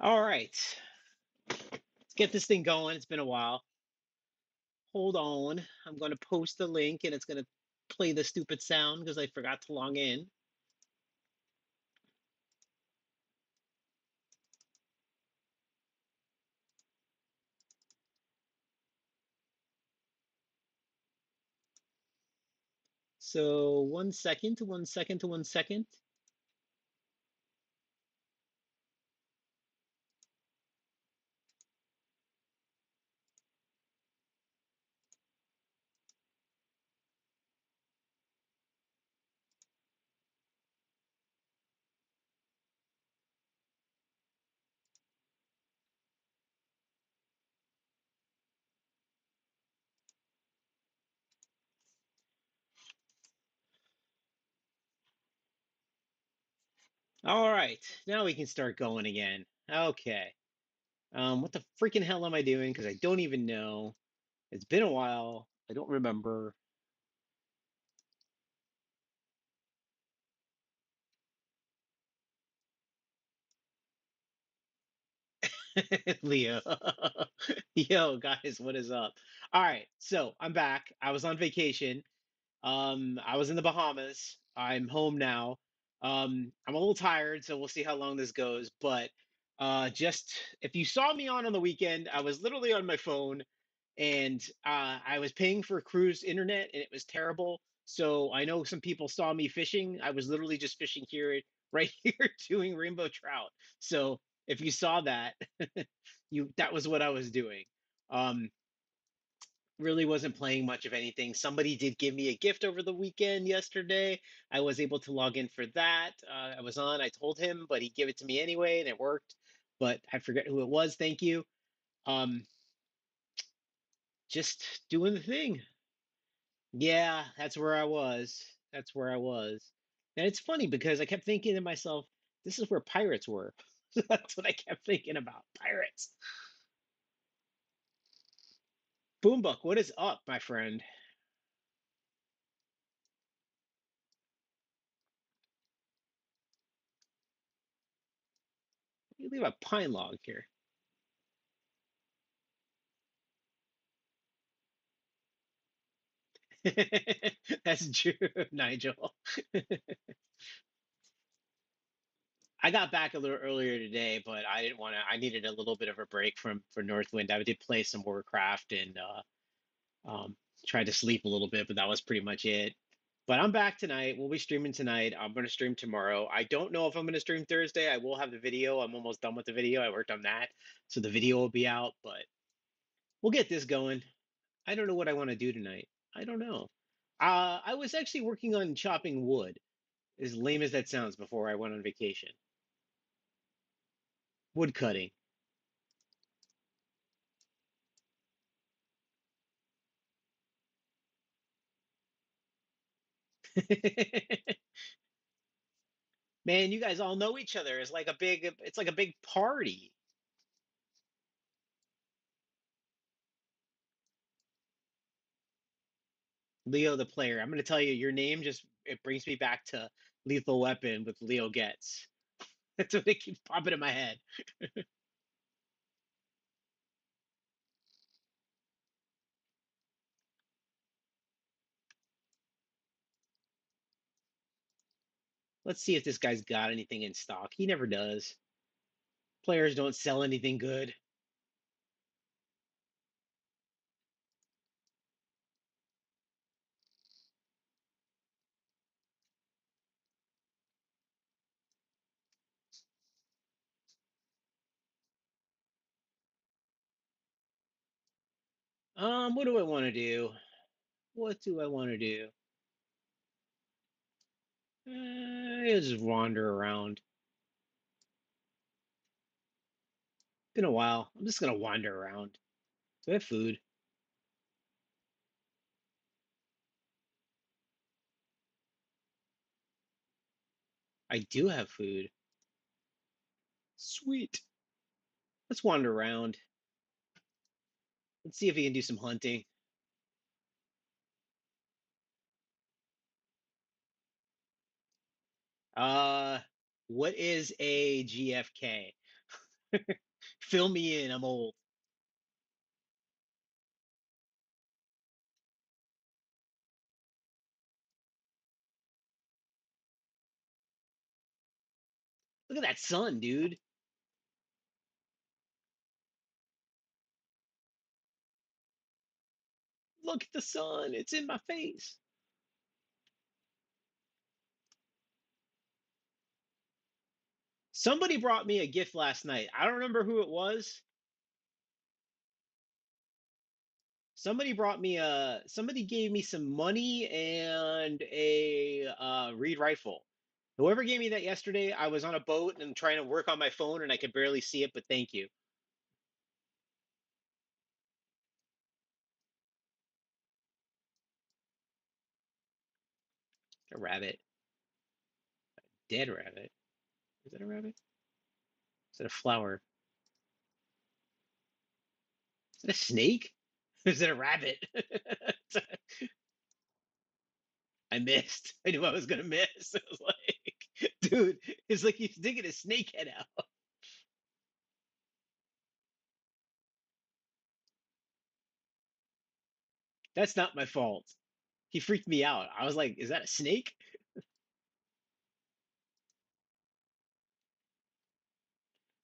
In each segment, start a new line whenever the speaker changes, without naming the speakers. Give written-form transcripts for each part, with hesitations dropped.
All right, let's get this thing going. It's been a while. Hold on. I'm going to post the link and it's going to play the stupid sound because I forgot to log in. So 1 second, 1 second, 1 second. All right, now we can start going again. Okay. What the freaking hell am I doing? Because I don't even know. It's been a while. I don't remember. Leo. Yo, guys, what is up? All right, so I'm back. I was on vacation. I was in the Bahamas. I'm home now. I'm a little tired, so we'll see how long this goes. But just if you saw me on the weekend, I was literally on my phone, and I was paying for cruise internet, and it was terrible. So I know some people saw me fishing. I was literally just fishing here, right here, doing rainbow trout. So if you saw that, that was what I was doing. Um, really wasn't playing much of anything. Somebody did give me a gift over the weekend yesterday. I was able to log in for that. I was on, I told him, but he gave it to me anyway and it worked. But I forget who it was. Thank you. Um, just doing the thing. Yeah, that's where I was. That's where I was. And it's funny because I kept thinking to myself, this is where pirates were. That's what I kept thinking about. Pirates. Boombuck, what is up, my friend? You leave a pine log here. That's true, Nigel. I got back a little earlier today, but I didn't want to. I needed a little bit of a break from for Northwind. I did play some Warcraft and um, tried to sleep a little bit, but that was pretty much it. But I'm back tonight. We'll be streaming tonight. I'm going to stream tomorrow. I don't know if I'm going to stream Thursday. I will have the video. I'm almost done with the video. I worked on that, so the video will be out. But we'll get this going. I don't know what I want to do tonight. I don't know. I was actually working on chopping wood, as lame as that sounds, before I went on vacation. Wood cutting. Man, you guys all know each other. It's like a big party. Leo the player. I'm gonna tell you, your name just it brings me back to Lethal Weapon with Leo Getz. That's what it keeps popping in my head. Let's see if this guy's got anything in stock. He never does. Players don't sell anything good. What do I want to do? What do I want to do? I'll just wander around. Been a while. I'm just gonna wander around. Do I have food? I do have food. Sweet. Let's wander around. Let's see if we can do some hunting. Uh, what is a GFK? Fill me in. I'm old. Look at that sun, dude. Look at the sun. It's in my face. Somebody brought me a gift last night. I don't remember who it was. Somebody gave me some money and a Reed rifle. Whoever gave me that yesterday, I was on a boat and trying to work on my phone and I could barely see it, but thank you. A rabbit. Dead rabbit. Is that a rabbit? Is that a flower? Is that a snake? Is it a rabbit? I missed. I knew I was gonna miss. It was like, dude, it's like he's digging a snake head out. That's not my fault. He freaked me out. I was like, is that a snake?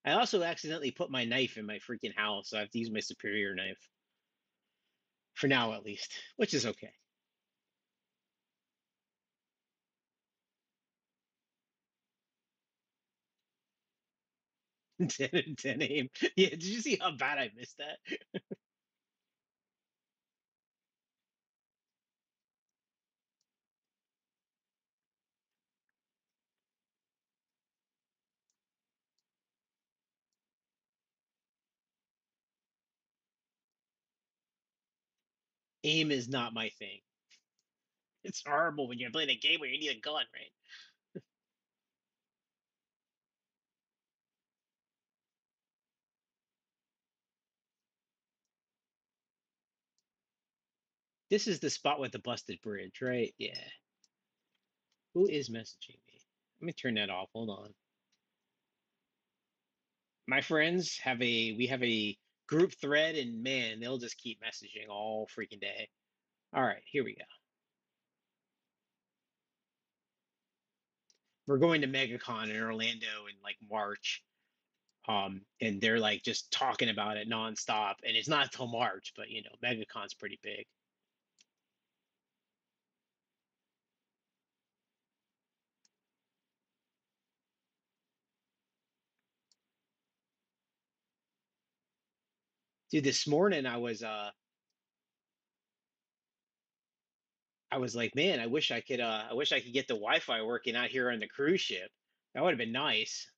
I also accidentally put my knife in my freaking house, so I have to use my superior knife. For now, at least, which is okay. Ten aim. Yeah, did you see how bad I missed that? Aim is not my thing. It's horrible when you're playing a game where you need a gun, right? This is the spot with the busted bridge, right? Yeah. Who is messaging me? Let me turn that off. Hold on. My friends have a group thread, and man, they'll just keep messaging all freaking day. All right, here we go. We're going to MegaCon in Orlando in like March. And they're like just talking about it nonstop. And it's not till March, but you know, MegaCon's pretty big. Dude, this morning I was like, man, I wish I could get the Wi-Fi working out here on the cruise ship. That would have been nice.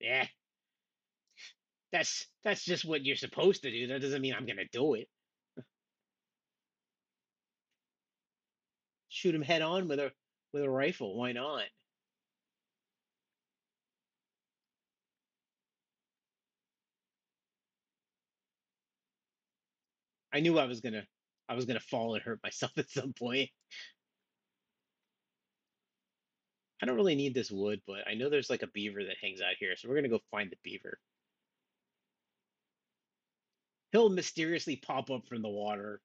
Yeah, that's just what you're supposed to do. That doesn't mean I'm gonna do it. Shoot him head on with a rifle. Why not? I knew I was gonna fall and hurt myself at some point. I don't really need this wood, but I know there's like a beaver that hangs out here, so we're gonna go find the beaver. He'll mysteriously pop up from the water.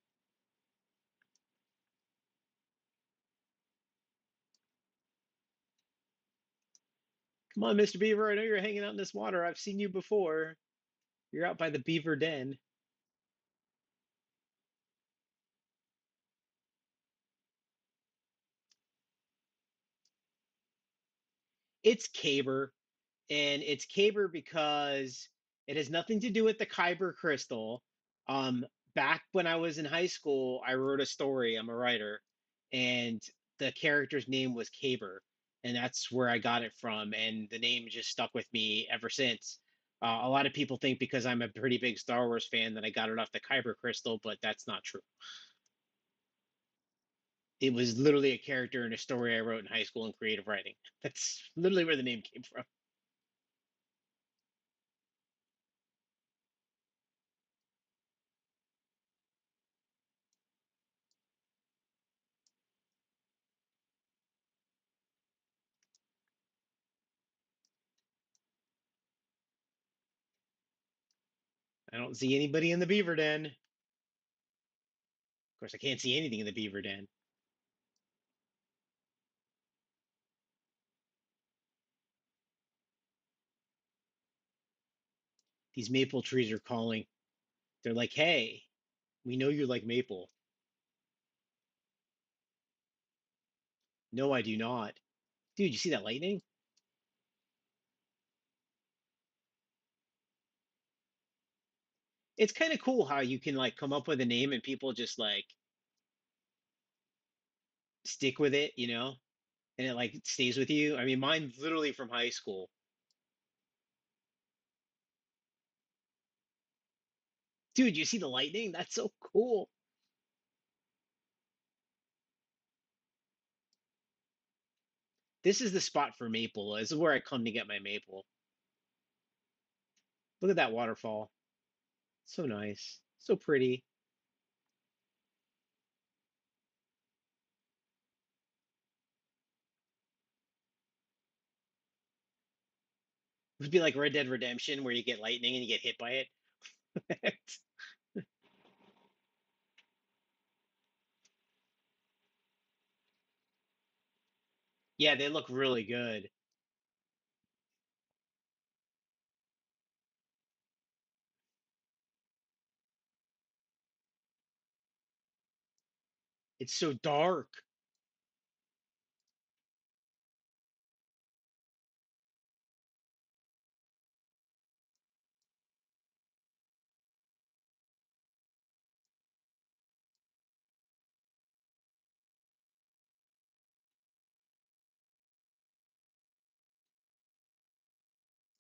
Come on, Mr. Beaver, I know you're hanging out in this water. I've seen you before. You're out by the beaver den. It's Caber, and it's Caber because it has nothing to do with the Kyber crystal. Um, Back when I was in high school, I wrote a story. I'm a writer, and the character's name was Caber, and that's where I got it from. And the name just stuck with me ever since. A lot of people think because I'm a pretty big Star Wars fan that I got it off the Kyber crystal, but that's not true. It was literally a character in a story I wrote in high school in creative writing. That's literally where the name came from. I don't see anybody in the beaver den. Of course, I can't see anything in the beaver den. These maple trees are calling. They're like, hey, we know you like maple. No, I do not. Dude, you see that lightning? It's kind of cool how you can like come up with a name and people just like stick with it, and it like stays with you. I mean, mine's literally from high school. Dude, you see the lightning? That's so cool. This is the spot for maple. This is where I come to get my maple. Look at that waterfall. So nice. So pretty. It would be like Red Dead Redemption where you get lightning and you get hit by it. Yeah, they look really good. It's so dark.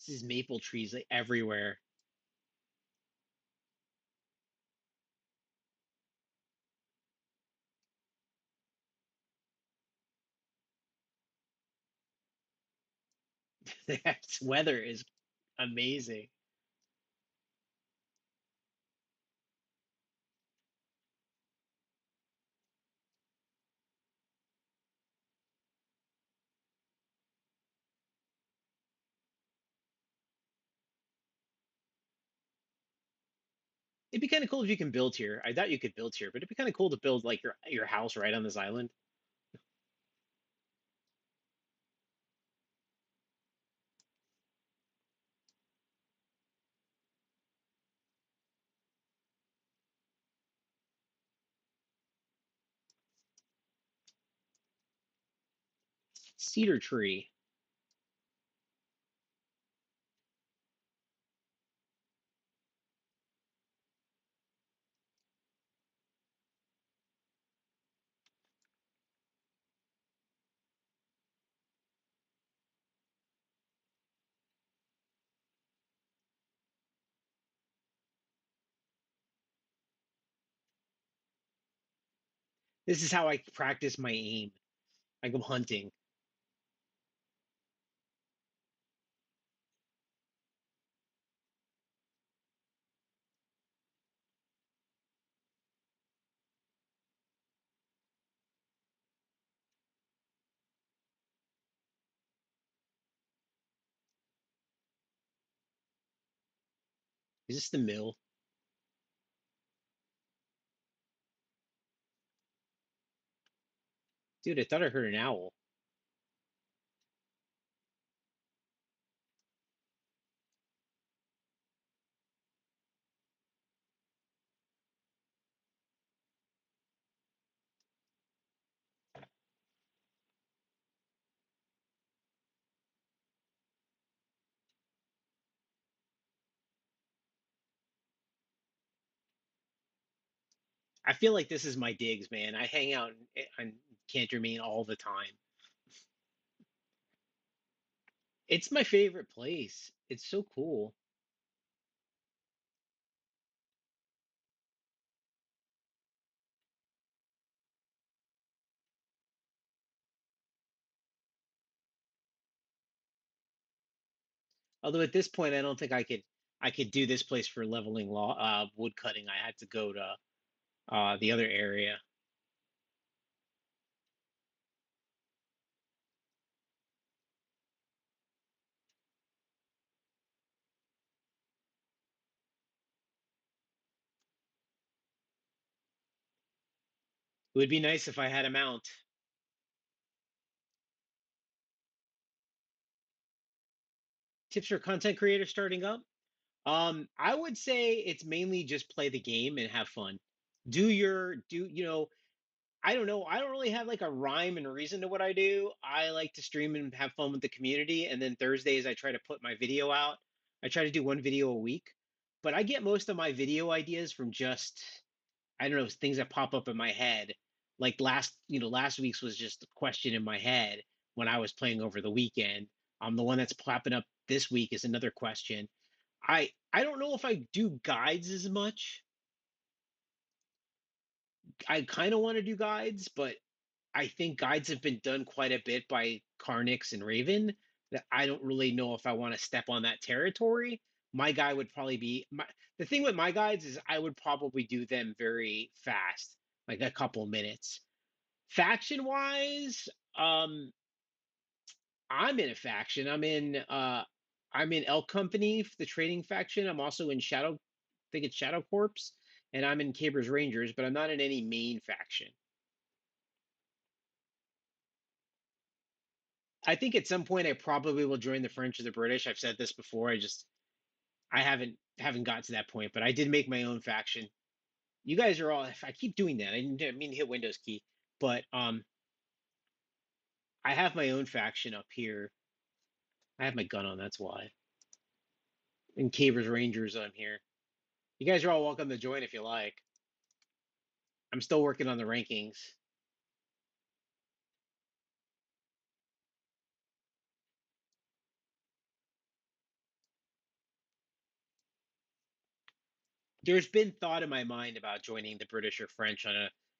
This is maple trees like everywhere. This weather is amazing. It'd be kind of cool if you can build here. I doubt you could build here, but it'd be kind of cool to build like your house right on this island. Cedar tree. This is how I practice my aim. I go hunting. Is this the mill? Dude, I thought I heard an owl. I feel like this is my digs, man. I hang out on Canter, Maine all the time. It's my favorite place. It's so cool. Although at this point, I don't think I could do this place for leveling wood cutting. I had to go to the other area. It would be nice if I had a mount. Tips for content creators starting up? I would say it's mainly just play the game and have fun. I don't know. I don't really have like a rhyme and reason to what I do. I like to stream and have fun with the community. And then Thursdays, I try to put my video out. I try to do one video a week. But I get most of my video ideas from just, I don't know, things that pop up in my head. Like last week's was just a question in my head when I was playing over the weekend. The one that's popping up this week is another question. I don't know if I do guides as much. I kind of want to do guides, but I think guides have been done quite a bit by Carnix and Raven that I don't really know if I want to step on that territory. My guy would probably be the thing with my guides is I would probably do them very fast, like a couple minutes. Faction wise, I'm in a faction. I'm in Elk Company, the trading faction. I'm also in Shadow, I think it's Shadow Corps, and I'm in Caber's Rangers, but I'm not in any main faction. I think at some point I probably will join the French or the British. I've said this before. I haven't got to that point, but I did make my own faction. You guys are all. If I keep doing that, I didn't mean to hit Windows key, but I have my own faction up here. I have my gun on. That's why. And Caber's Rangers on here. You guys are all welcome to join if you like. I'm still working on the rankings. There's been thought in my mind about joining the British or French on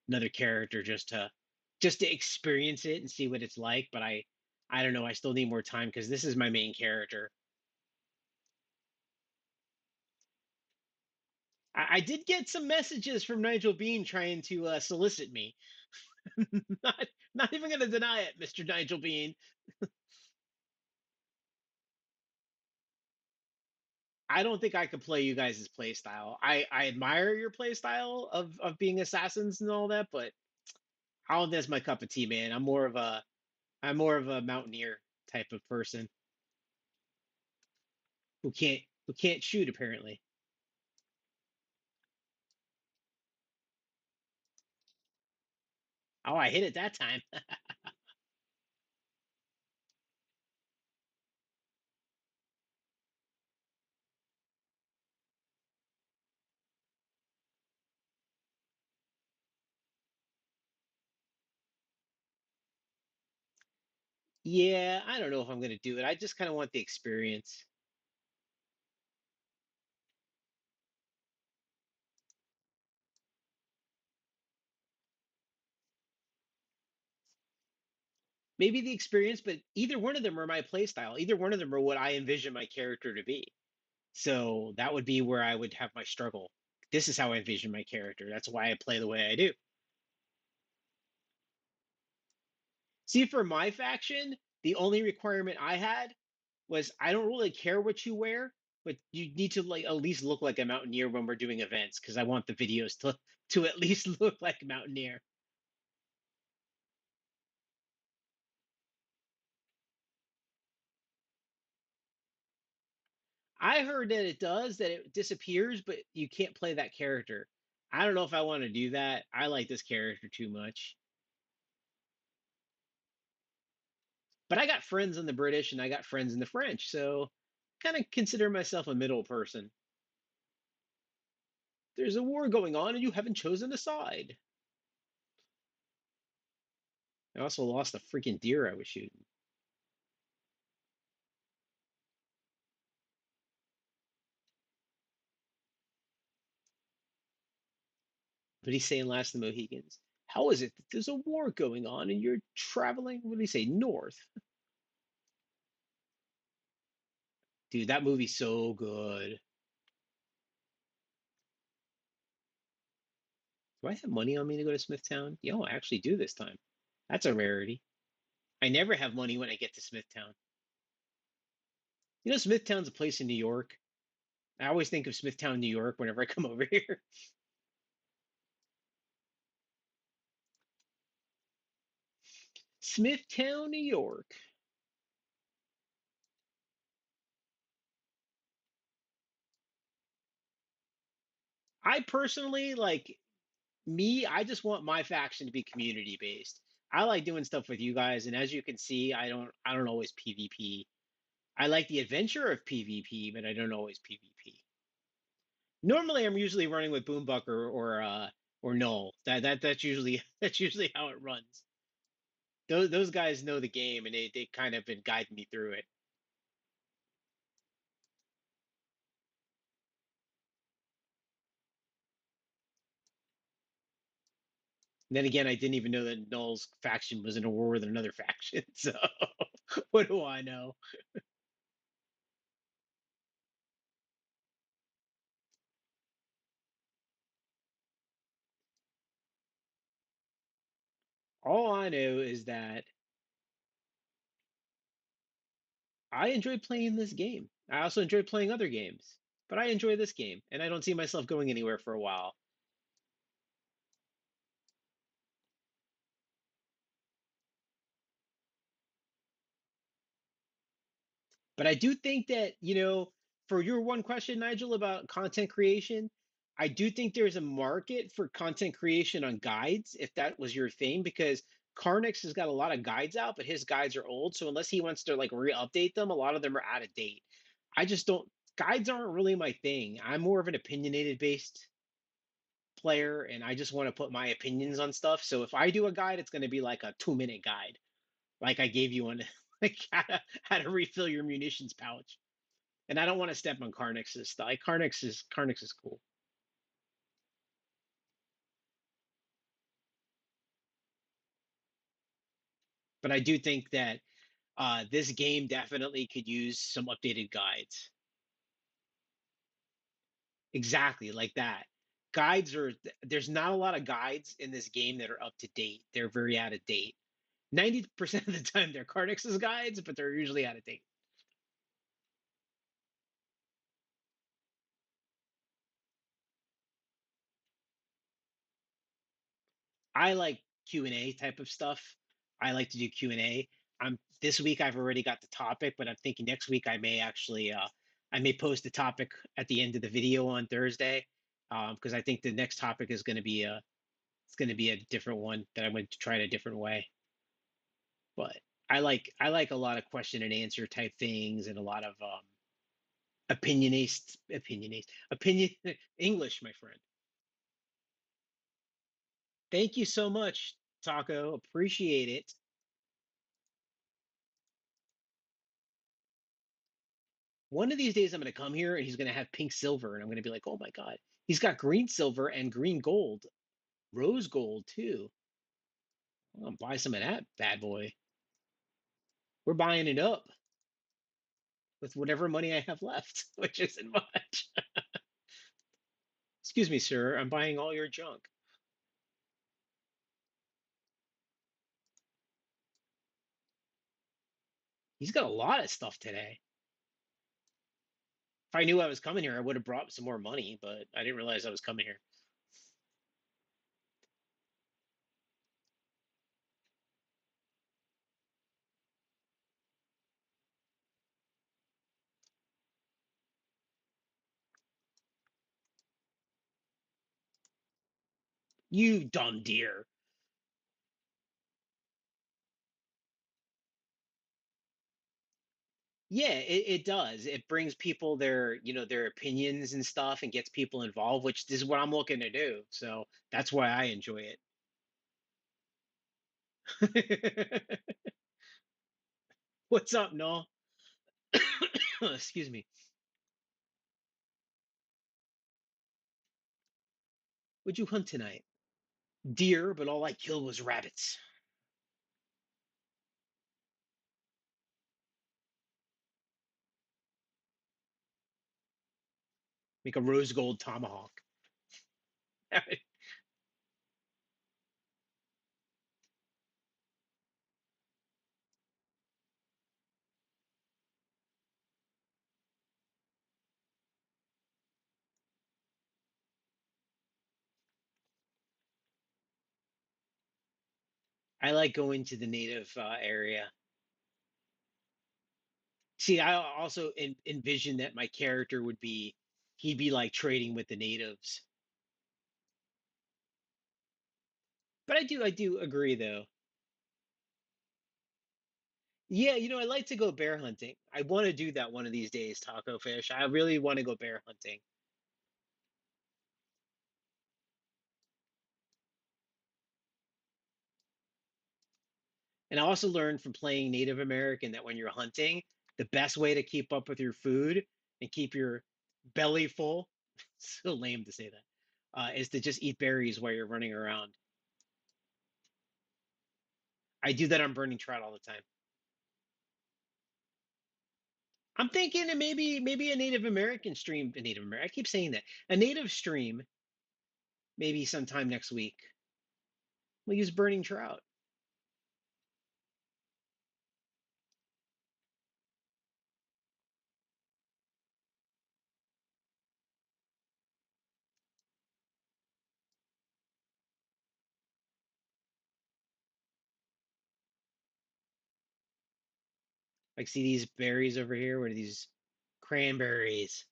another character just to experience it and see what it's like. But I don't know. I still need more time because this is my main character. I did get some messages from Nigel Bean trying to solicit me. not not even going to deny it, Mr. Nigel Bean. I don't think I could play you guys' play style. I admire your play style of being assassins and all that, but I don't think that's my cup of tea, man. I'm more of a mountaineer type of person who can't shoot apparently. Oh, I hit it that time. Yeah, I don't know if I'm gonna do it. I just kind of want the experience. Maybe the experience, but either one of them are my play style. Either one of them are what I envision my character to be. So that would be where I would have my struggle. This is how I envision my character. That's why I play the way I do. See, for my faction, the only requirement I had was I don't really care what you wear, but you need to like at least look like a mountaineer when we're doing events because I want the videos to at least look like mountaineer. I heard that it does, that it disappears, but you can't play that character. I don't know if I want to do that. I like this character too much. But I got friends in the British and I got friends in the French, so kind of consider myself a middle person. There's a war going on and you haven't chosen a side. I also lost a freaking deer I was shooting. But he's saying Last of the Mohicans. How is it that there's a war going on and you're traveling, what do you say, north? Dude, that movie's so good. Do I have money on me to go to Smithtown? Yo, I actually do this time. That's a rarity. I never have money when I get to Smithtown. You know, Smithtown's a place in New York. I always think of Smithtown, New York, whenever I come over here. Smithtown, New York. I personally like me, I just want my faction to be community based. I like doing stuff with you guys, and as you can see, I don't always PvP. I like the adventure of PvP, but I don't always PvP. Normally, I'm usually running with Boombuck or Null. That's usually that's usually how it runs. Those guys know the game, and they kind of been guiding me through it. And then again, I didn't even know that Null's faction was in a war with another faction. So what do I know? All I know is that I enjoy playing this game. I also enjoy playing other games, but I enjoy this game, and I don't see myself going anywhere for a while. But I do think that, for your one question, Nigel, about content creation, I do think there's a market for content creation on guides, if that was your thing, because Carnix has got a lot of guides out, but his guides are old. So unless he wants to like re-update them, a lot of them are out of date. I just don't, guides aren't really my thing. I'm more of an opinionated based player, and I just want to put my opinions on stuff. So if I do a guide, it's going to be like a 2 minute guide, like I gave you on like how to refill your munitions pouch. And I don't want to step on Carnix's stuff. Like Carnix is cool, but I do think that this game definitely could use some updated guides. Exactly like that. Guides are There's not a lot of guides in this game that are up to date. They're very out of date. 90% of the time they're Carnix's guides, but they're usually out of date. I like Q&A type of stuff. I like to do Q&A. I'm This week I've already got the topic, but I'm thinking next week I may post the topic at the end of the video on Thursday, because I think the next topic is going to be a different one that I'm going to try it a different way. But I like a lot of question and answer type things and a lot of opinion English, my friend. Thank you so much, Taco. Appreciate it. One of these days I'm going to come here and he's going to have pink silver, and I'm going to be like, oh my God, he's got green silver and green gold, rose gold too. I'm going to buy some of that bad boy. We're buying it up with whatever money I have left, which isn't much. Excuse me, sir. I'm buying all your junk. He's got a lot of stuff today. If I knew I was coming here, I would have brought some more money, but I didn't realize I was coming here. You dumb deer. Yeah, it does. It brings people their opinions and stuff and gets people involved, which is what I'm looking to do. So that's why I enjoy it. What's up, Noel? Excuse me. What'd you hunt tonight? Deer, but all I killed was rabbits. Make a rose gold tomahawk. I like going to the native area. See, I also envision that my character would be, he'd be like trading with the natives. But I do agree though. Yeah, I like to go bear hunting. I want to do that one of these days, taco fish. I really want to go bear hunting. And I also learned from playing Native American that when you're hunting, the best way to keep up with your food and keep your belly full, so lame to say that, is to just eat berries while you're running around. I do that on burning trout all the time. I'm thinking that maybe a Native American stream, a Native American, I keep saying that, a native stream, maybe sometime next week. We'll use burning trout. Like, see these berries over here? What are these? Cranberries.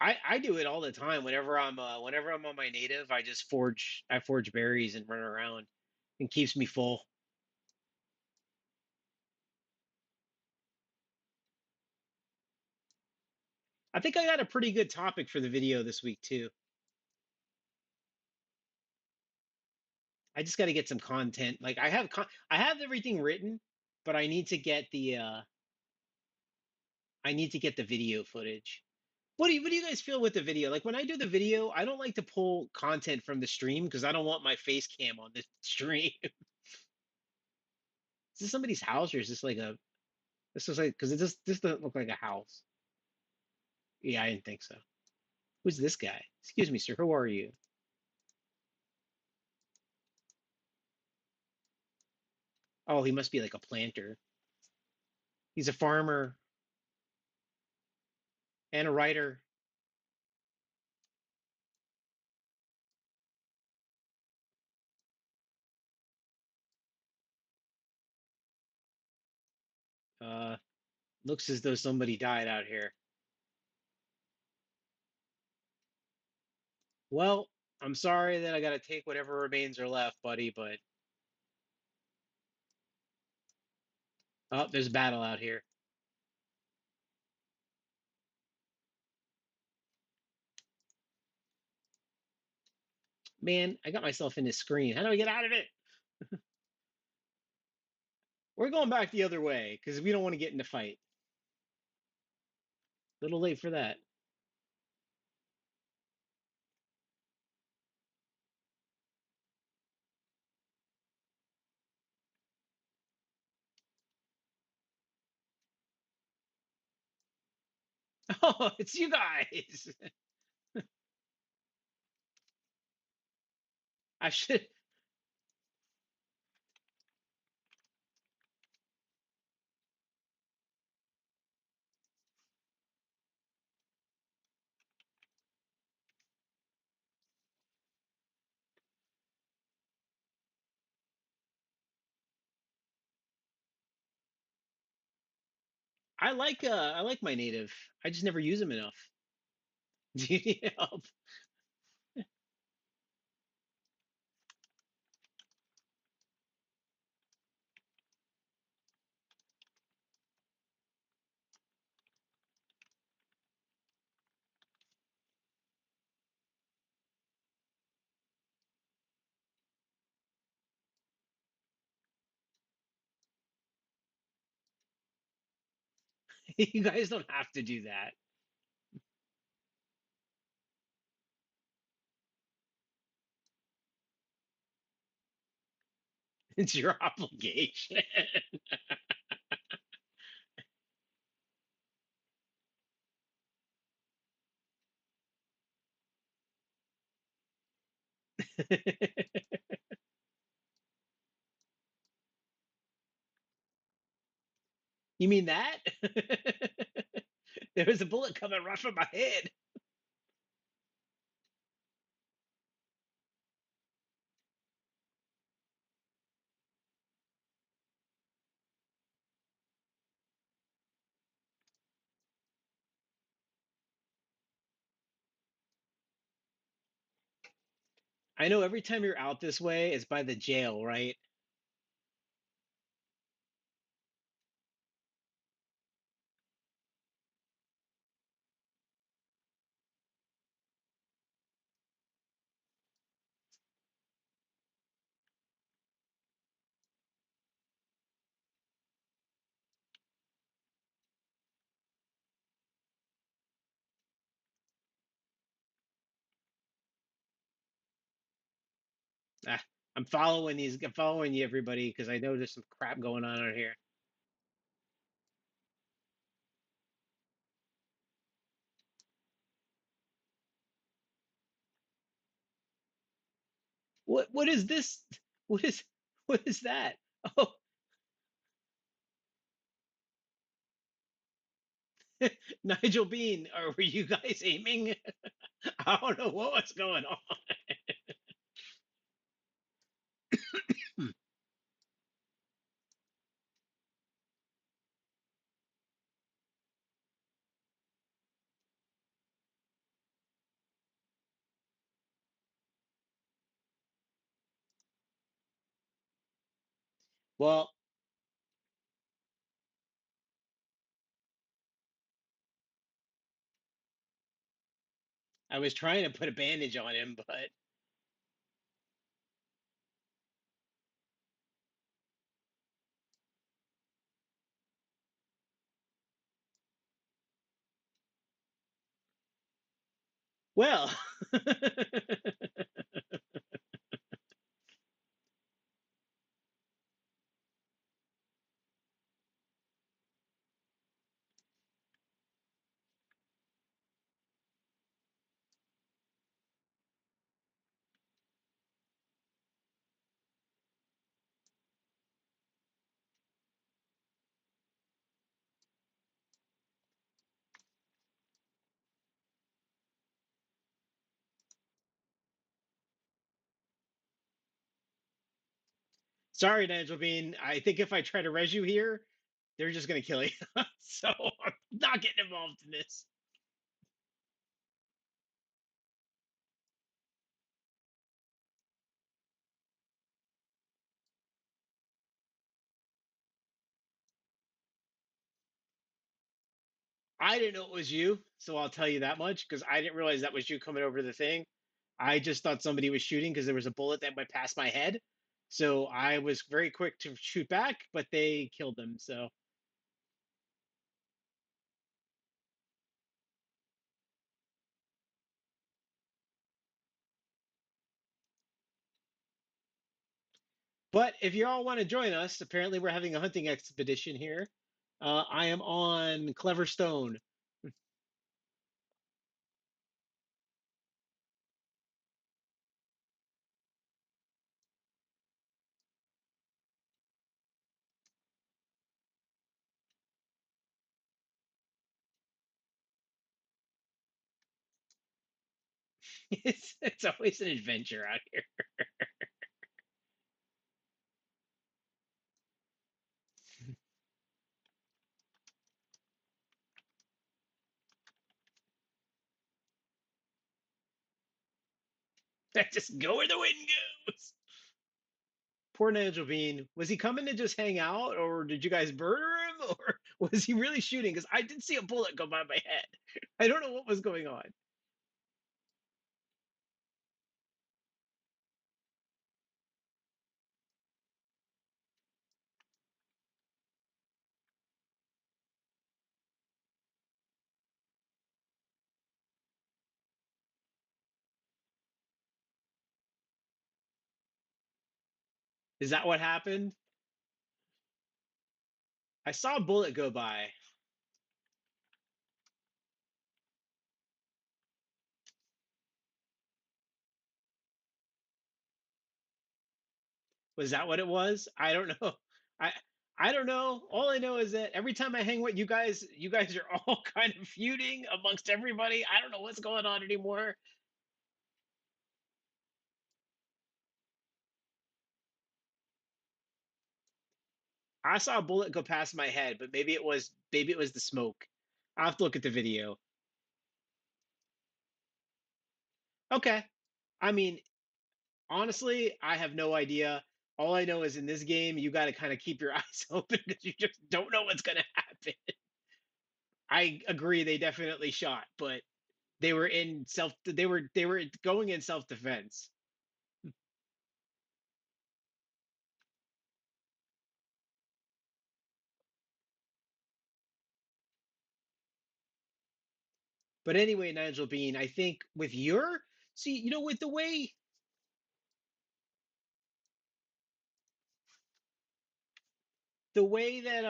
I do it all the time. Whenever I'm on my native, I forge berries and run around. It keeps me full. I think I got a pretty good topic for the video this week too. I just got to get some content. Like, I have everything written, but I need to get the video footage. What do you guys feel with the video? Like, when I do the video, I don't like to pull content from the stream because I don't want my face cam on the stream. Is this somebody's house, or is this like a this is like, because this doesn't look like a house. Yeah, I didn't think so. Who's this guy? Excuse me, sir. Who are you? Oh, he must be like a planter. He's a farmer and a writer. Uh, Looks as though somebody died out here. Well, I'm sorry that I got to take whatever remains are left, buddy, but oh, there's a battle out here. Man, I got myself in this screen. How do I get out of it? We're going back the other way because we don't want to get in a fight. A little late for that. Oh, it's you guys. I should. I like my native. I just never use them enough. Do you need help? You guys don't have to do that. It's your obligation. You mean that? There was a bullet coming right from my head. I know every time you're out this way, it's by the jail, right? Ah, I'm following you, everybody, because I know there's some crap going on out here. What is this? What is what is that? Oh, Nigel Bean, are were you guys aiming? I don't know what was going on. Well, I was trying to put a bandage on him, but well. Sorry, Nigel Bean. I think if I try to res you here, they're just gonna kill you. So I'm not getting involved in this. I didn't know it was you, so I'll tell you that much because I didn't realize that was you coming over the thing. I just thought somebody was shooting because there was a bullet that went past my head. So I was very quick to shoot back, but they killed them. So, but if you all want to join us, apparently we're having a hunting expedition here. I am on Clever Stone. It's always an adventure out here. Just go where the wind goes. Poor Nigel Bean. Was he coming to just hang out, or did you guys murder him, or was he really shooting? Because I did see a bullet go by my head. I don't know what was going on. Is that what happened? I saw a bullet go by. Was that what it was? I don't know. I I don't know. All I know is that every time I hang with you guys are all kind of feuding amongst everybody. I don't know what's going on anymore. I saw a bullet go past my head, but maybe it was the smoke. I'll have to look at the video. Okay. I mean, Honestly, I have no idea. All I know is in this game, you got to kind of keep your eyes open because you just don't know what's going to happen. I agree, they definitely shot, but they were going in self defense. But anyway, Nigel Bean, I think with your see, with the way that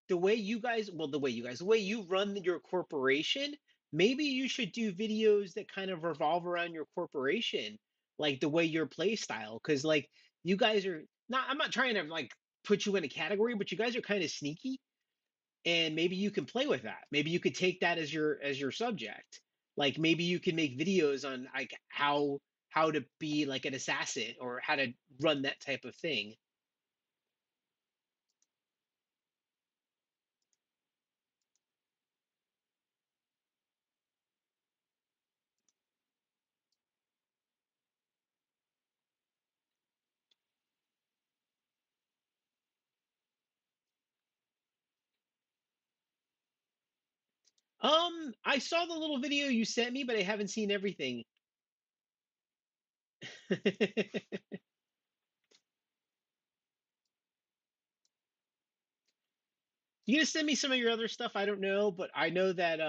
the way you run your corporation, maybe you should do videos that kind of revolve around your corporation, like the way your play style. Because like you guys are not, I'm not trying to like put you in a category, but you guys are kind of sneaky, and maybe you can play with that. Maybe you could take that as your subject. Like maybe you can make videos on like how to be like an assassin or how to run that type of thing. I saw the little video you sent me, but I haven't seen everything. You gonna send me some of your other stuff? I don't know, but I know that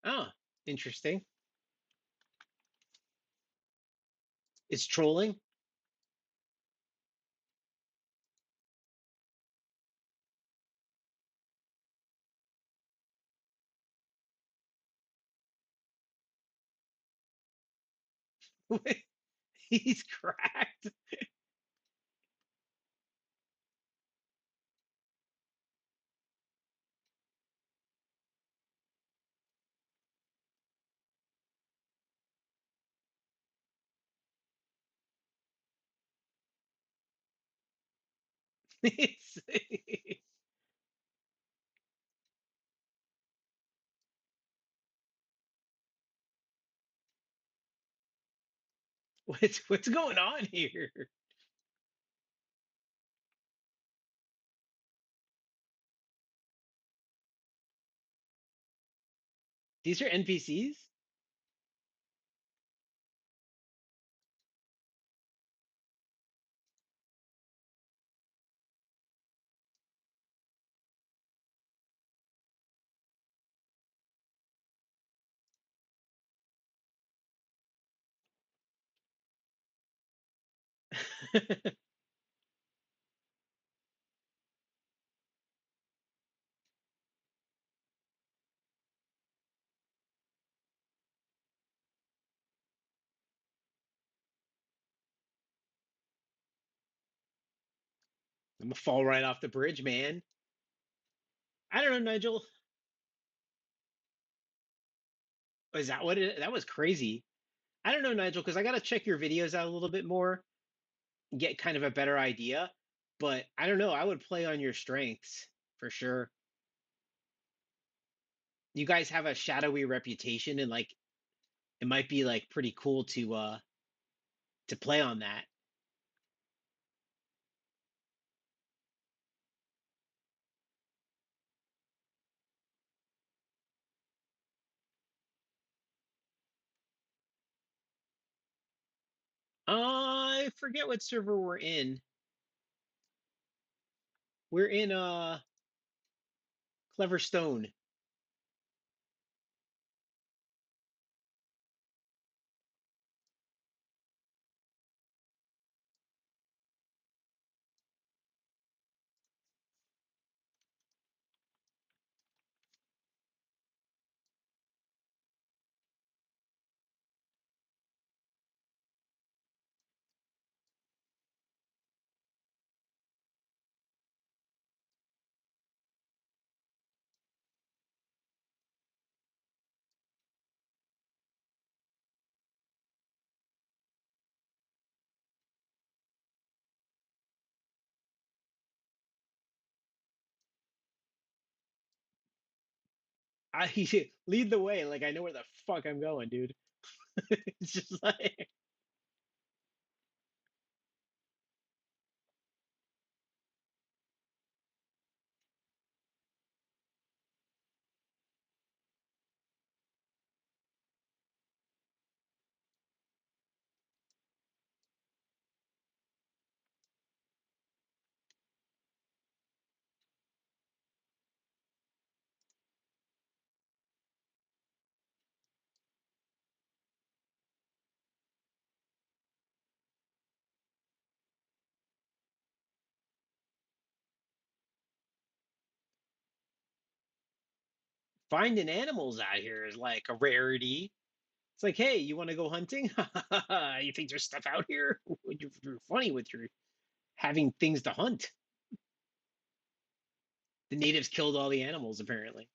oh, interesting. It's trolling. He's cracked. It's, what's going on here? These are NPCs? I'm gonna fall right off the bridge, man. I don't know, Nigel. Is that what that was crazy? I don't know, Nigel, because I gotta check your videos out a little bit more and get kind of a better idea. But I don't know. I would play on your strengths for sure. You guys have a shadowy reputation, and like it might be like pretty cool to play on that. I forget what server we're in. We're in Clever Stone. lead the way. Like I know where the fuck I'm going, dude. It's just like finding animals out here is like a rarity. It's like, hey, you want to go hunting? You think there's stuff out here? You're funny with your having things to hunt. The natives killed all the animals, apparently.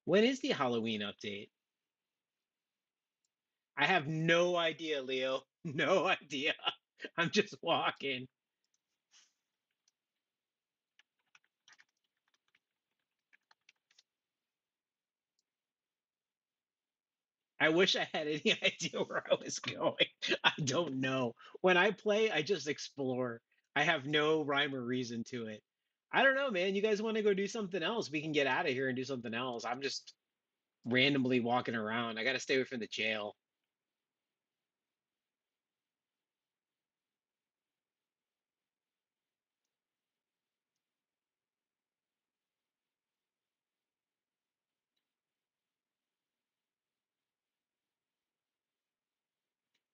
When is the Halloween update? I have no idea, Leo. No idea. I'm just walking. I wish I had any idea where I was going. I don't know. When I play, I just explore. I have no rhyme or reason to it. I don't know, man. You guys want to go do something else? We can get out of here and do something else. I'm just randomly walking around. I got to stay away from the jail.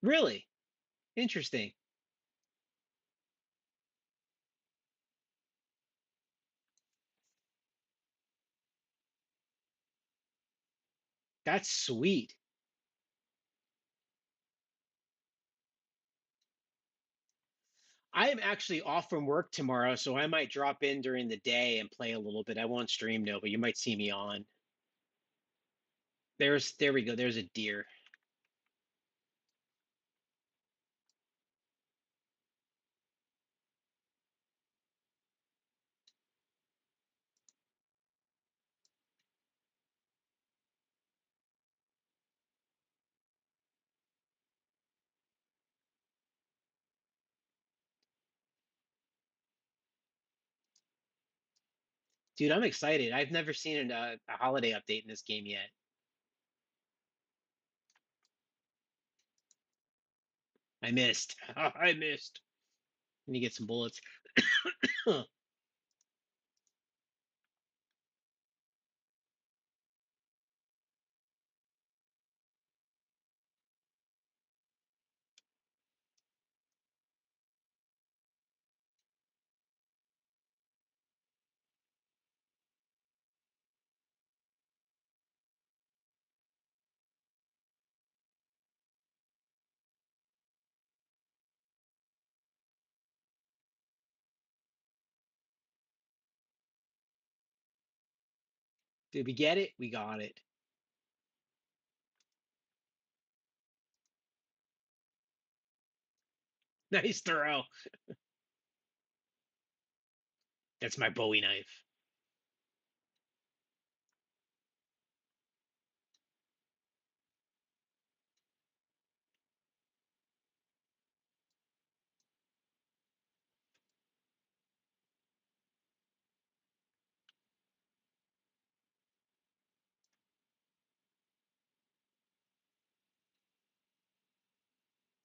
Really? Interesting. That's sweet. I am actually off from work tomorrow, so I might drop in during the day and play a little bit. I won't stream no, but you might see me on. There we go. There's a deer. Dude, I'm excited. I've never seen a holiday update in this game yet. I missed. I missed. Let me get some bullets. Did we get it? We got it. Nice throw. That's my Bowie knife.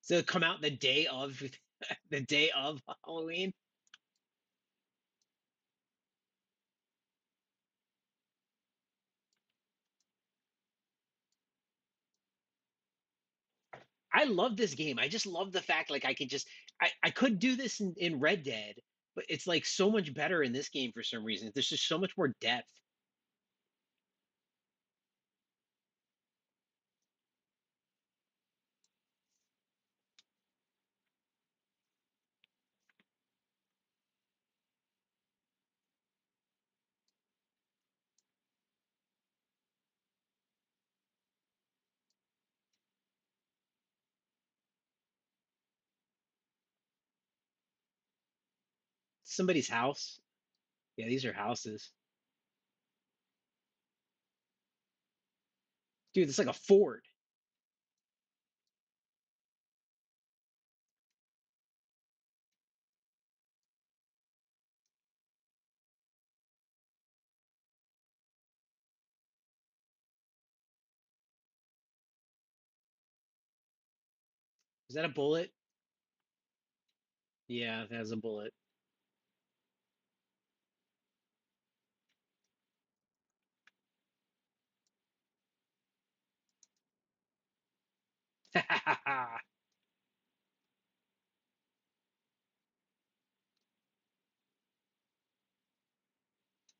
So come out the day of the day of Halloween. I love this game. I just love the fact like I could just I could do this in Red Dead, but it's like so much better in this game for some reason. There's just so much more depth. Somebody's house. Yeah, these are houses. Dude, it's like a fort. Is that a bullet? Yeah, that has a bullet.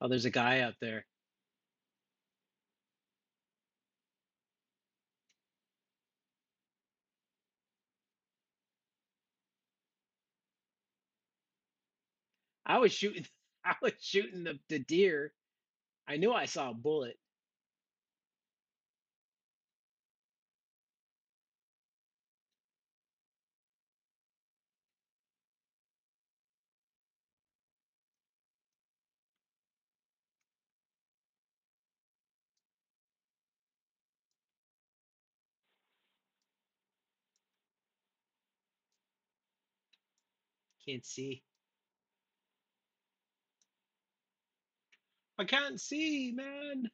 Oh, there's a guy up there. I was shooting. I was shooting the deer. I knew I saw a bullet. Can't see. I can't see, man.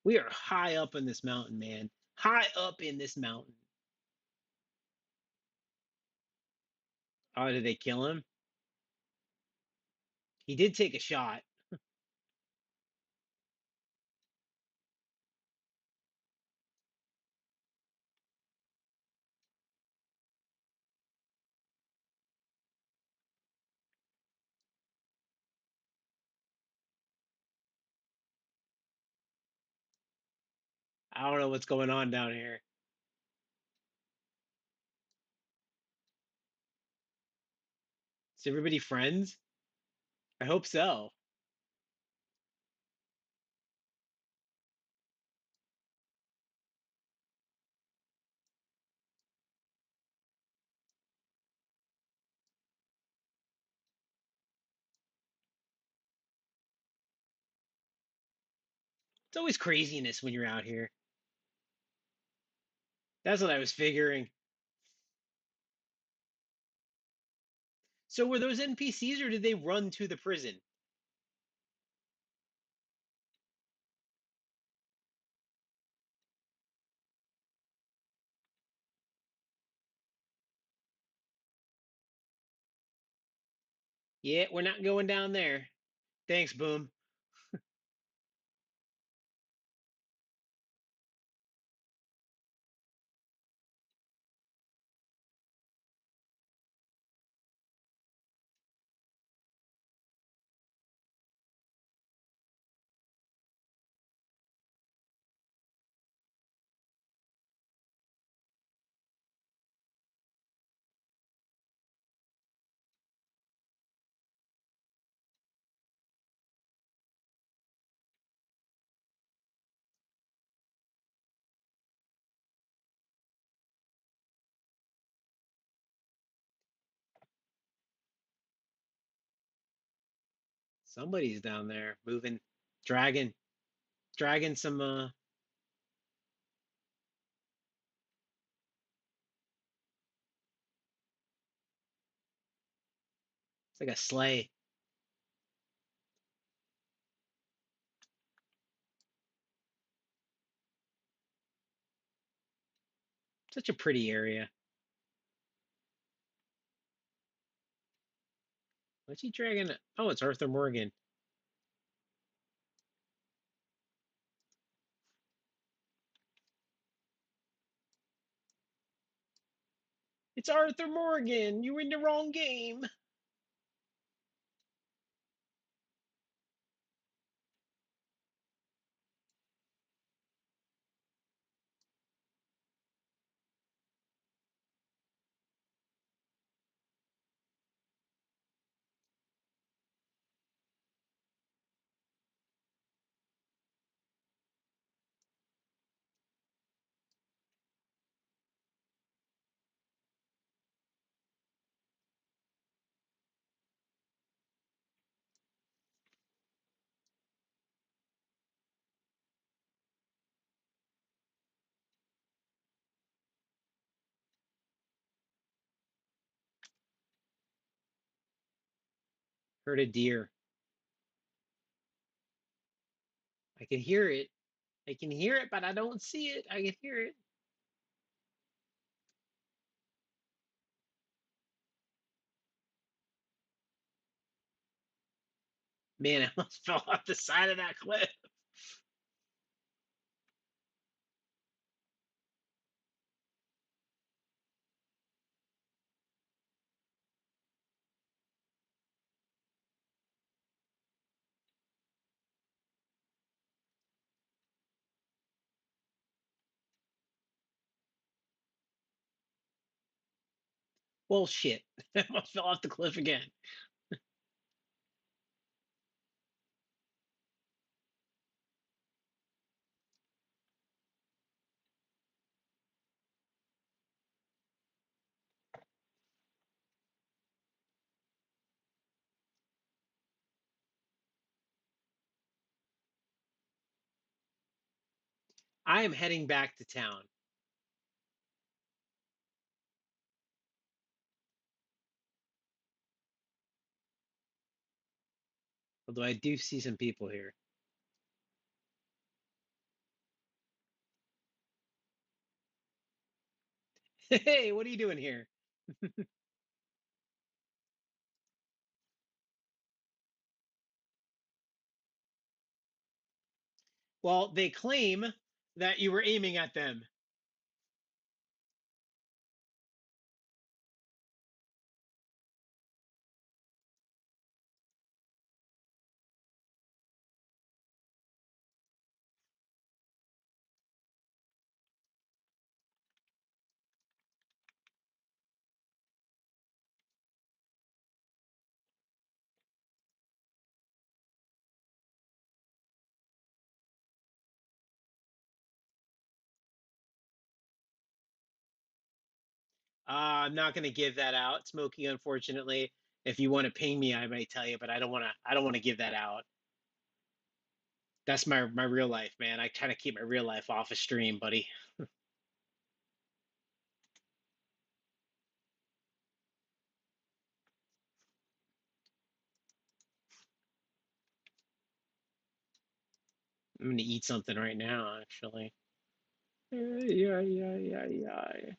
We are high up in this mountain, man. High up in this mountain. Oh, did they kill him? He did take a shot. I don't know what's going on down here. Is everybody friends? I hope so. It's always craziness when you're out here. That's what I was figuring. So were those NPCs or did they run to the prison? Yeah, we're not going down there. Thanks, Boom. Somebody's down there moving, dragging, dragging some. It's like a sleigh. Such a pretty area. What's he dragging? Oh, it's Arthur Morgan. It's Arthur Morgan. You were in the wrong game. Heard a deer. I can hear it. I can hear it, but I don't see it. I can hear it. Man, I almost fell off the side of that cliff. Well, shit. I almost fell off the cliff again. I am heading back to town. Although I do see some people here. Hey, what are you doing here? Well, they claim that you were aiming at them. I'm not going to give that out, Smokey, unfortunately. If you want to ping me, I might tell you, but I don't want to give that out. That's my real life, man. I kind of keep my real life off a stream, buddy. I'm going to eat something right now, actually. Yeah, yeah, yeah, yeah.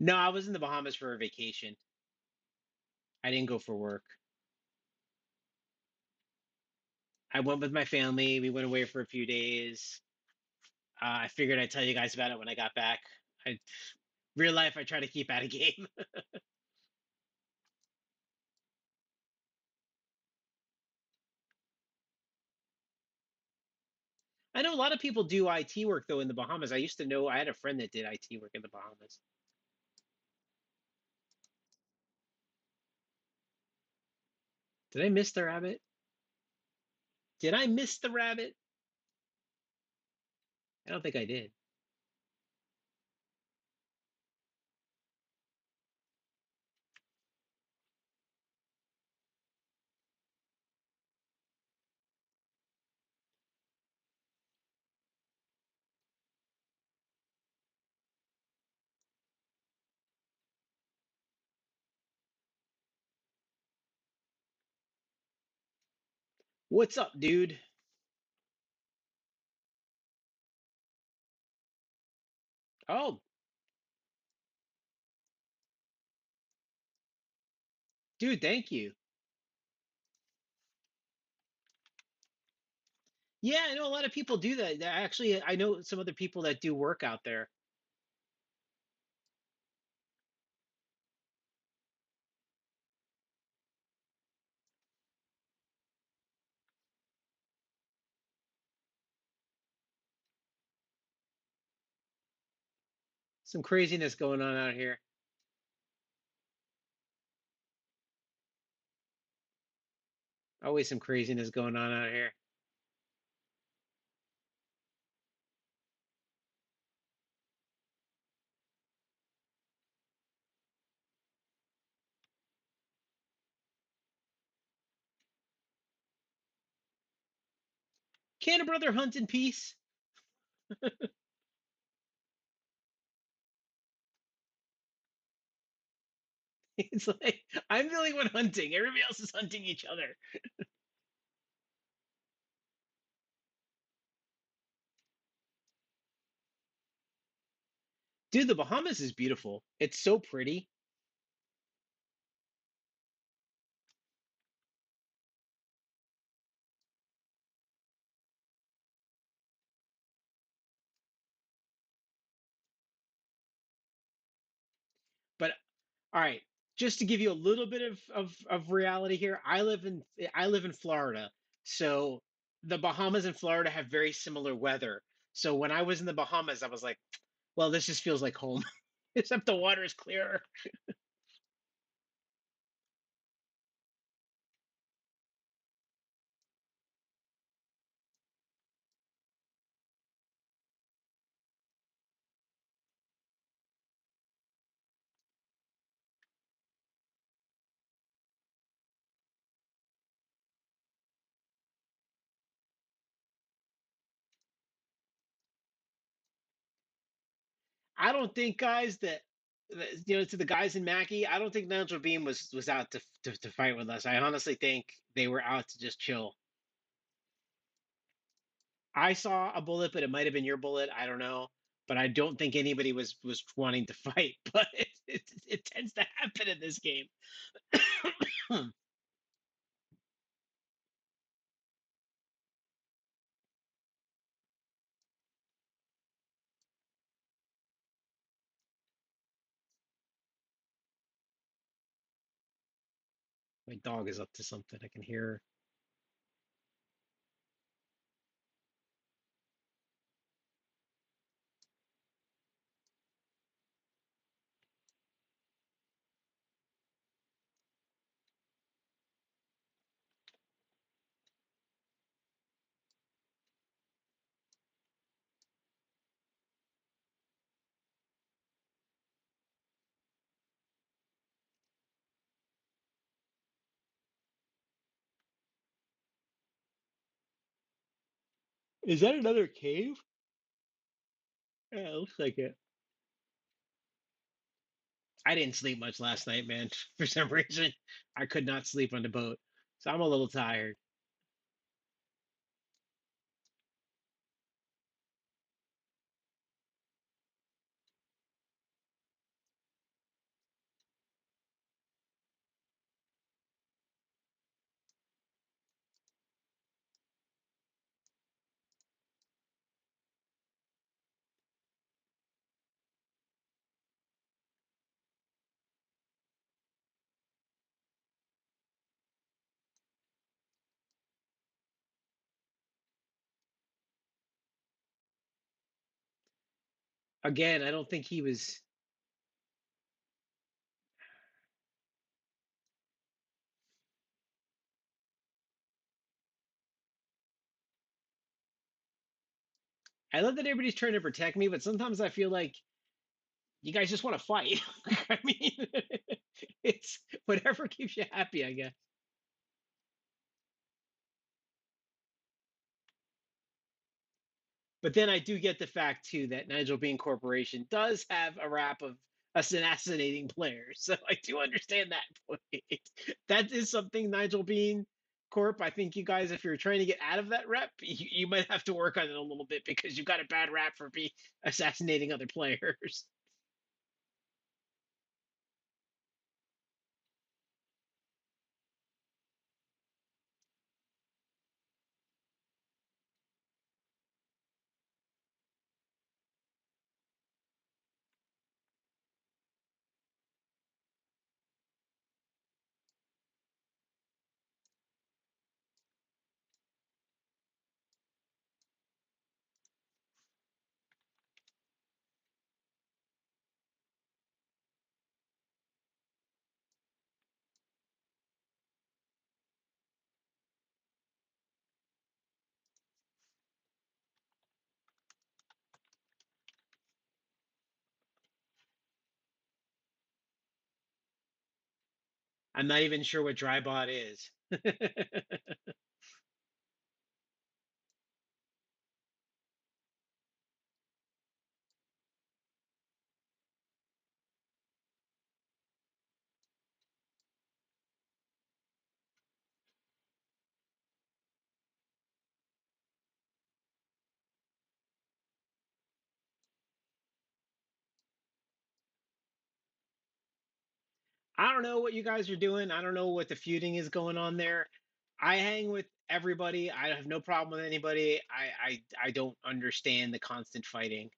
No, I was in the Bahamas for a vacation. I didn't go for work. I went with my family. We went away for a few days. I figured I'd tell you guys about it when I got back. I, real life, I try to keep out of game. I know a lot of people do IT work though in the Bahamas. I used to know I had a friend that did IT work in the Bahamas. Did I miss the rabbit? Did I miss the rabbit? I don't think I did. What's up, dude? Oh, dude, thank you. Yeah, I know a lot of people do that. Actually, I know some other people that do work out there. Some craziness going on out here. Always some craziness going on out here. Can a brother hunt in peace? It's like I'm the only one hunting. Everybody else is hunting each other. Dude, the Bahamas is beautiful. It's so pretty. But all right, just to give you a little bit of reality here, I live in Florida. So the Bahamas and Florida have very similar weather. So when I was in the Bahamas, I was like, well, this just feels like home. Except the water is clearer. I don't think, guys, to the guys in Mackey, I don't think Nigel Beam was out to fight with us. I honestly think they were out to just chill. I saw a bullet, but it might have been your bullet. I don't know, but I don't think anybody was wanting to fight. But it tends to happen in this game. My dog is up to something. I can hear her. Is that another cave? Yeah, it looks like it. I didn't sleep much last night, man. For some reason, I could not sleep on the boat, so I'm a little tired. Again, I don't think he was. I love that everybody's trying to protect me, but sometimes I feel like you guys just want to fight. I mean, it's whatever keeps you happy, I guess. But then I do get the fact too that Nigel Bean Corporation does have a rap of assassinating players, so I do understand that point. That is something Nigel Bean Corp. I think you guys, if you're trying to get out of that rep, you might have to work on it a little bit because you got a bad rap for be assassinating other players. I'm not even sure what drybot is. I don't know what you guys are doing. I don't know what the feuding is going on there. I hang with everybody. I have no problem with anybody. I don't understand the constant fighting,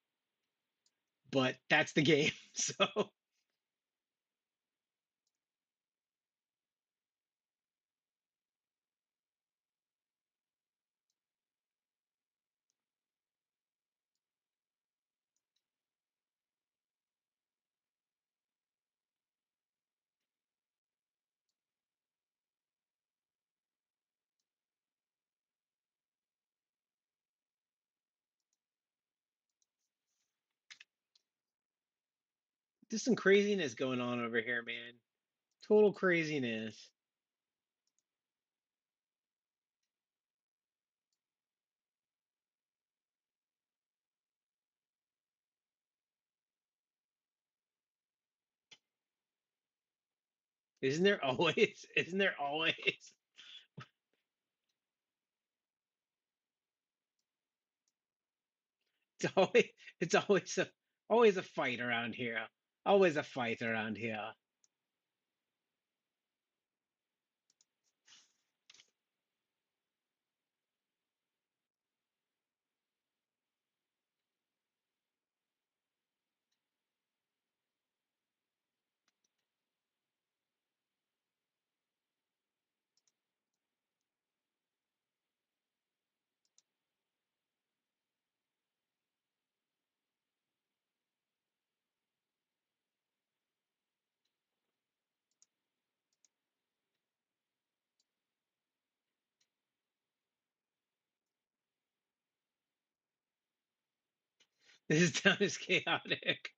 but that's the game. So there's some craziness going on over here, man. Total craziness. Isn't there always? Isn't there always? It's always it's always a fight around here. Always a fight around here. This town is chaotic.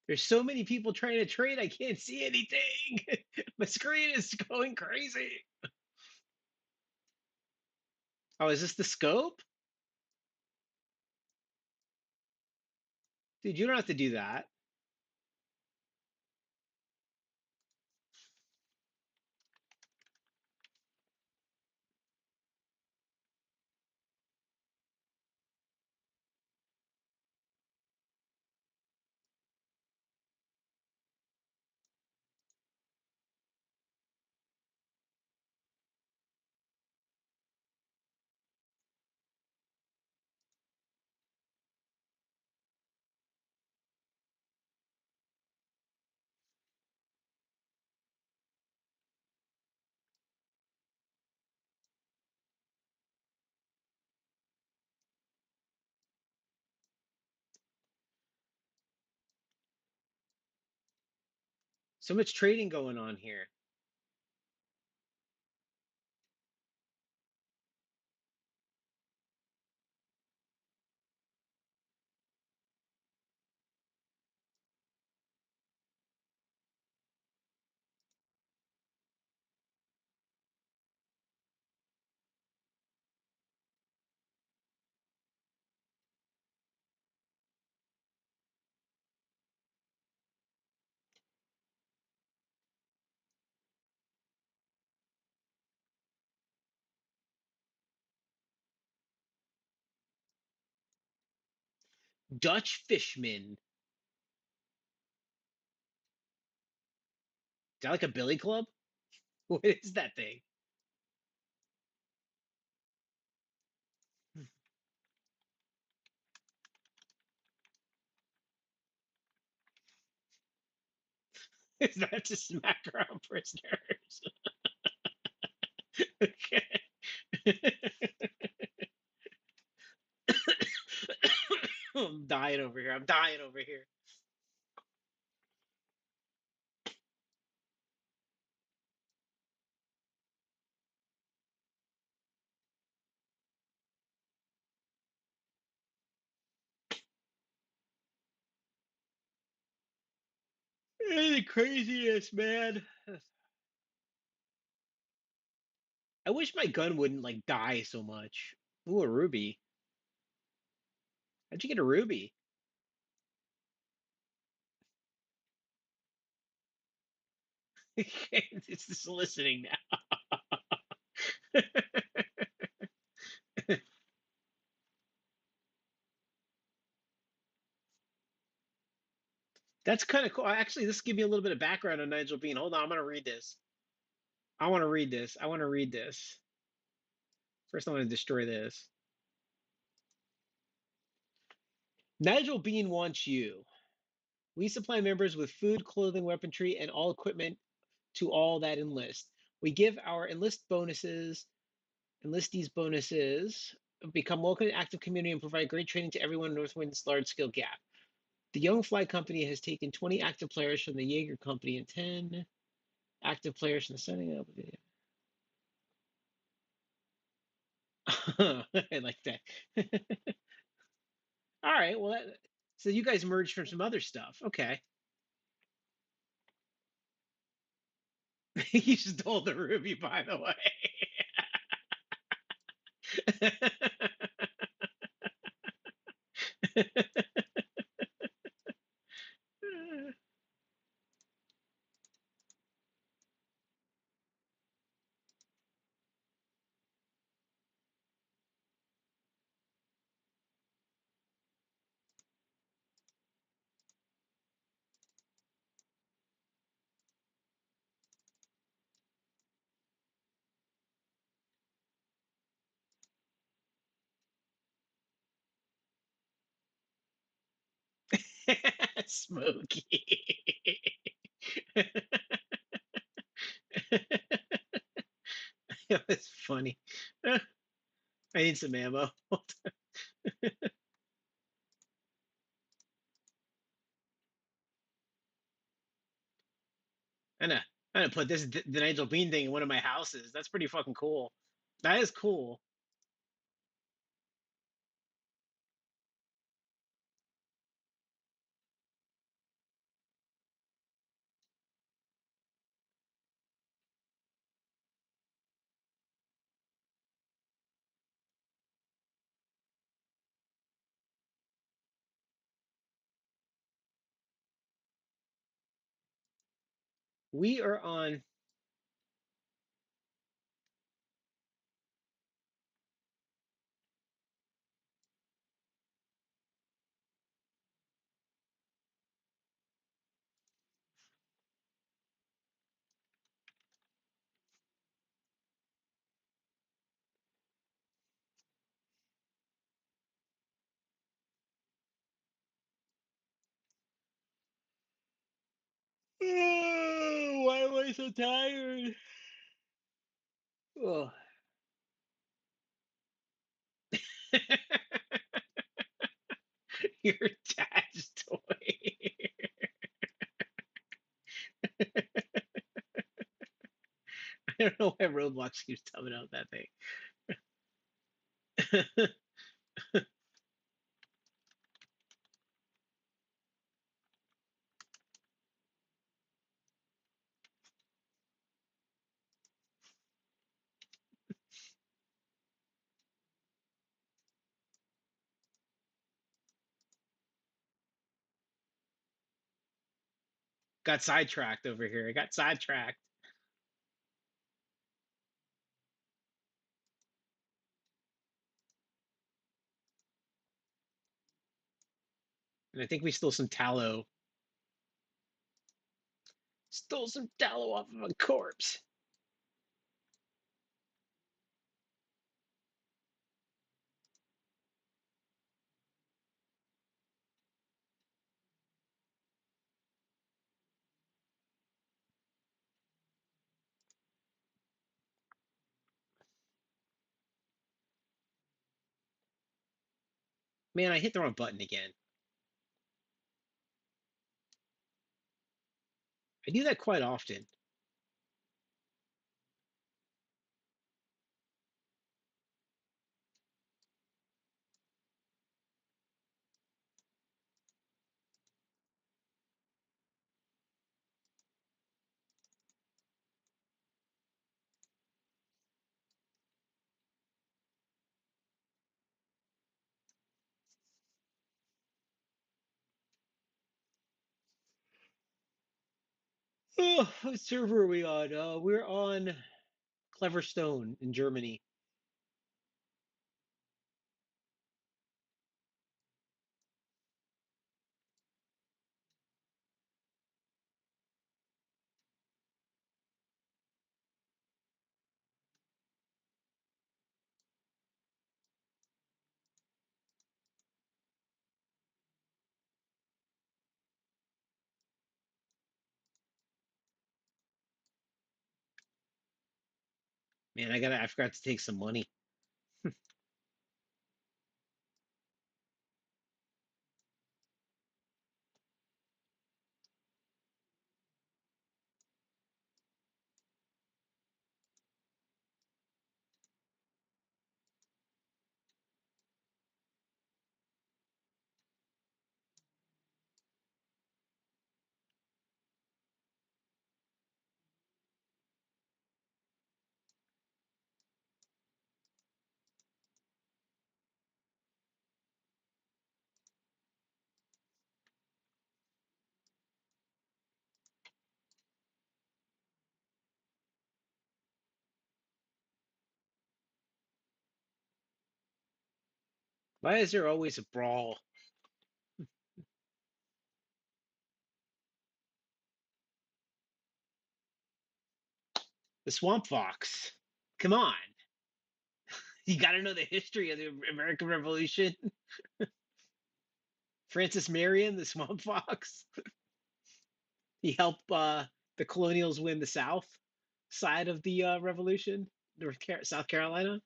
There's so many people trying to trade, I can't see anything. My screen is going crazy. Oh, is this the scope? Dude, you don't have to do that. So much trading going on here. Dutch fishmen. Is that like a billy club? What is that thing? Is that to smack around prisoners? Okay. I'm dying over here. I'm dying over here. The craziness, man. I wish my gun wouldn't like die so much. Ooh, a ruby. How'd you get a ruby? It's just listening now. That's kind of cool. Actually, this give me a little bit of background on Nigel Bean. Hold on, I'm gonna read this. I want to read this. I want to read this. First, I want to destroy this. Nigel Bean wants you. We supply members with food, clothing, weaponry, and all equipment to all that enlist. We give our enlistees bonuses, become local and active community, and provide great training to everyone in Northwind's large scale gap. The Young Fly Company has taken 20 active players from the Jaeger Company and 10 active players from the setting up. I like that. All right, well, so you guys merged from some other stuff. Okay. You stole the ruby, by the way. Smoky. That's funny. I need some ammo. I'm gonna, I'm gonna put this the Nigel Bean thing in one of my houses. That's pretty fucking cool. That is cool. We are on. Oh, why am I so tired? Oh. Your dad's toy. I don't know why Roblox keeps coming out that thing. Got sidetracked over here. I got sidetracked. And I think we stole some tallow. Stole some tallow off of a corpse. Man, I hit the wrong button again. I do that quite often. Oh, what server are we on? We're on Clever Stone in Germany. Man, I forgot to take some money. Why is there always a brawl? The Swamp Fox. Come on. You got to know the history of the American Revolution. Francis Marion, the Swamp Fox. He helped the colonials win the South side of the Revolution, South Carolina.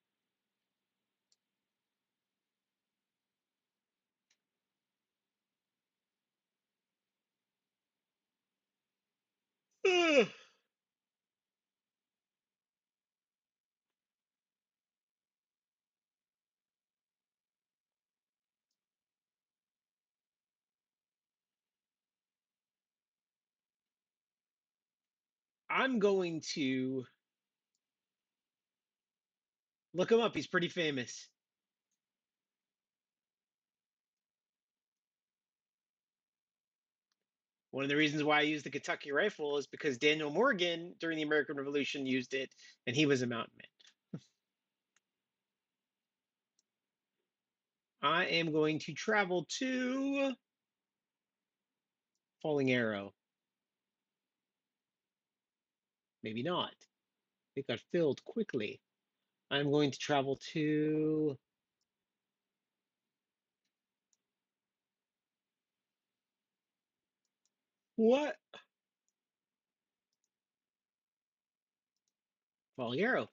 I'm going to look him up. He's pretty famous. One of the reasons why I use the Kentucky rifle is because Daniel Morgan during the American Revolution used it, and he was a mountain man. I am going to travel to Falling Arrow. Maybe not. It got filled quickly. I'm going to travel to what? Falling Arrow.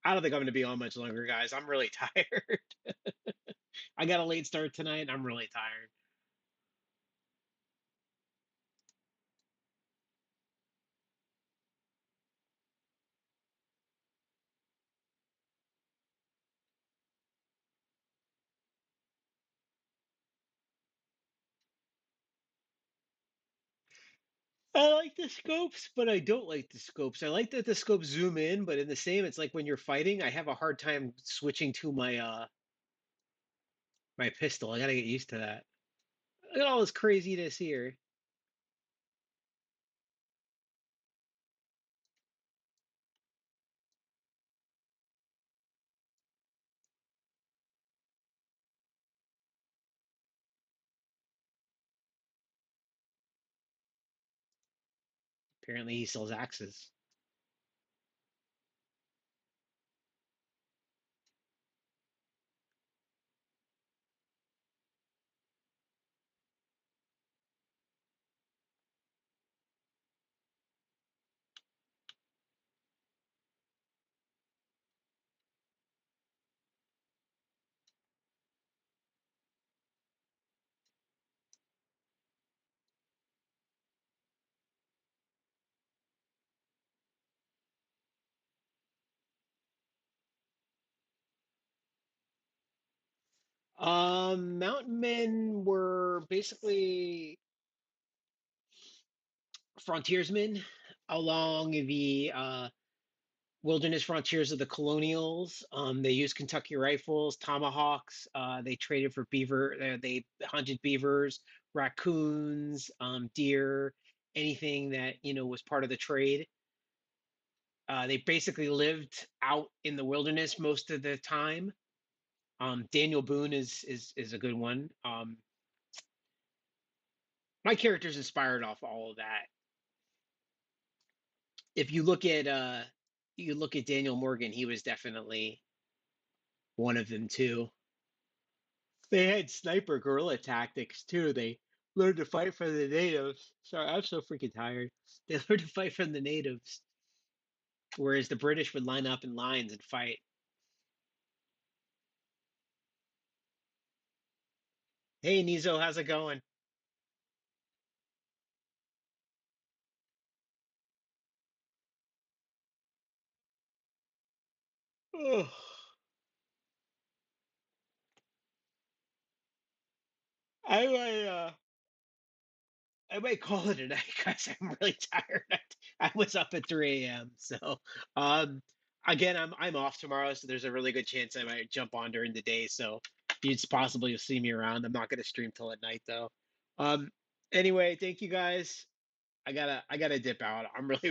I don't think I'm going to be on much longer, guys. I'm really tired. I got a late start tonight. I'm really tired. I like the scopes, but I don't like the scopes. I like that the scopes zoom in, but in the same, it's like when you're fighting, I have a hard time switching to my pistol. I gotta get used to that. Look at all this craziness here. Apparently, he sells axes. Mountain men were basically frontiersmen along the wilderness frontiers of the colonials. They used Kentucky rifles, tomahawks. They traded for beaver. They hunted beavers, raccoons, deer, anything that was part of the trade. They basically lived out in the wilderness most of the time. Daniel Boone is a good one. My character's inspired off all of that. If you look at Daniel Morgan, he was definitely one of them too. They had sniper guerrilla tactics too. They learned to fight from the natives. Sorry, I'm so freaking tired. They learned to fight from the natives, whereas the British would line up in lines and fight. Hey, Nizo, how's it going? Oh, I might I might call it a night because I'm really tired. I was up at 3 a.m. So, um, again, I'm off tomorrow, so there's a really good chance I might jump on during the day. So, it's possible you'll see me around. I'm not gonna stream till at night though. Um, anyway, thank you guys. I gotta dip out. I'm really